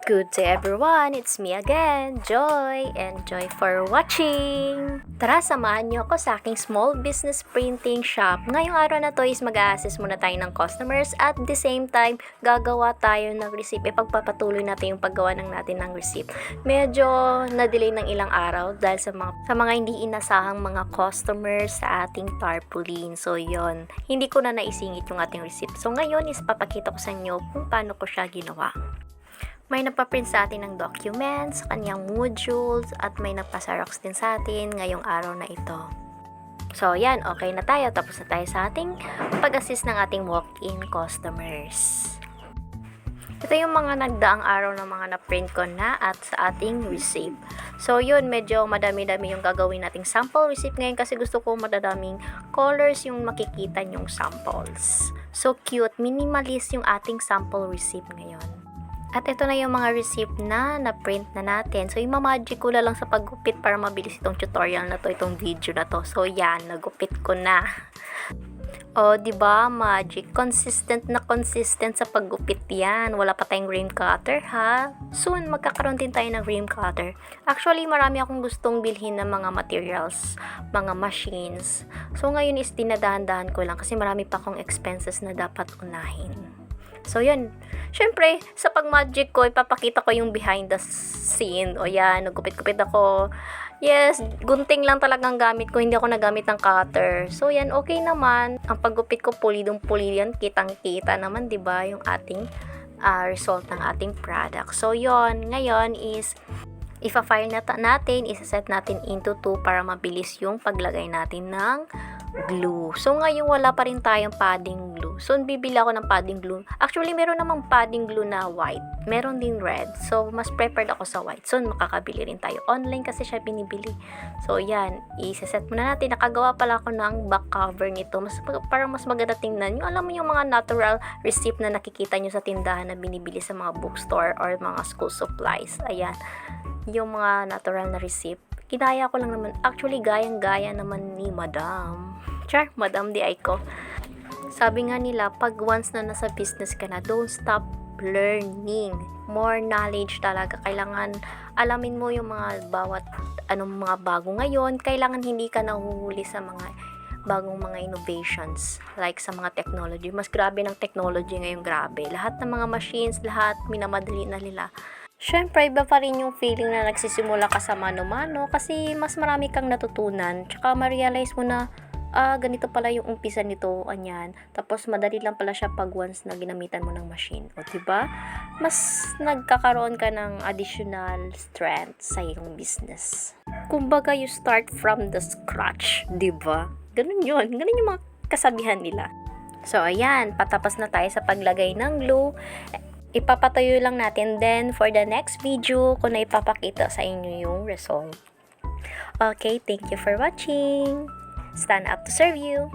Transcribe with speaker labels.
Speaker 1: Good day everyone, it's me again, Joy, and Joy for watching! Tara, samahan niyo ako sa aking small business printing shop. Ngayong araw na to is mag-a-assist muna tayo ng customers at the same time, gagawa tayo ng receipt. Ipagpapatuloy natin yung paggawa natin ng receipt. Medyo na-delay ng ilang araw dahil sa mga hindi inasahang mga customers sa ating tarpaulin. So yon, hindi ko na naisingit yung ating receipt. So ngayon is papakita ko sa inyo kung paano ko siya ginawa. May nagpa-print sa atin ng documents, kanyang modules, at may nagpa-xerox din sa atin ngayong araw na ito. So, yan, okay na tayo. Tapos na tayo sa ating pag-assist ng ating walk-in customers. Ito yung mga nagdaang araw na mga na-print ko na at sa ating receipt. So, yun, medyo madami-dami yung gagawin nating sample receipt ngayon kasi gusto ko madadaming colors yung makikita nyong samples. So, cute. Minimalist yung ating sample receipt ngayon. At ito na yung mga receipt na na-print na natin. So, imamagic ko na lang sa paggupit para mabilis itong tutorial na to, itong video na to. So, yan, nagupit ko na. O, diba, magic. Consistent sa paggupit yan. Wala pa tayong rim cutter, ha? Soon, magkakaroon din tayo ng rim cutter. Actually, marami akong gustong bilhin ng mga materials, mga machines. So, ngayon is dinadahan-dahan ko lang kasi marami pa akong expenses na dapat unahin. So, yun. Siyempre, sa pag-magic ko, ipapakita ko yung behind the scene. O yan, nagupit-kupit ako. Yes, gunting lang talagang gamit ko. Hindi ako nagamit ng cutter. So, yan, okay naman. Ang paggupit ko, pulidong-puli yan. Kitang-kita naman, diba, yung ating result ng ating product. So, yon ngayon is ifa-file natin, isa-set natin into 2 para mabilis yung paglagay natin ng glue. So, ngayon wala pa rin tayong padding glue. So, bibili ako ng padding glue. Actually, meron namang padding glue na white. Meron din red. So, mas prepared ako sa white. So, makakabili rin tayo online kasi siya binibili. So, yan. Isa-set muna natin. Nakagawa pala ako ng back cover nito. Para mas maganda tingnan. Yung, alam mo yung mga natural receipt na nakikita nyo sa tindahan na binibili sa mga bookstore or mga school supplies. Ayan. Yung mga natural na receipt. Kinaya ko lang naman. Actually, gayang-gaya naman ni Madam. Char, Madam di ay ko. Sabi nga nila, pag once na nasa business ka na, don't stop learning. More knowledge talaga. Kailangan alamin mo yung mga mga bago ngayon. Kailangan hindi ka nahuhuli sa mga bagong mga innovations. Like sa mga technology. Mas grabe ng technology ngayon, grabe. Lahat ng mga machines, lahat minamadali na nila. Siyempre, iba pa rin yung feeling na nagsisimula ka sa mano-mano kasi mas marami kang natutunan. Tsaka ma-realize mo na, ganito pala yung umpisa nito, anyan. Tapos, madali lang pala siya pag once na ginamitan mo ng machine. O, diba? Mas nagkakaroon ka ng additional strength sa iyong business. Kumbaga, you start from the scratch, diba? Ganun yun. Ganun yung mga kasabihan nila. So, ayan. Patapos na tayo sa paglagay ng glue. Ipapatuyo lang natin then for the next video ko na ipapakita sa inyo yung result. Okay, thank you for watching. Stand up to serve you.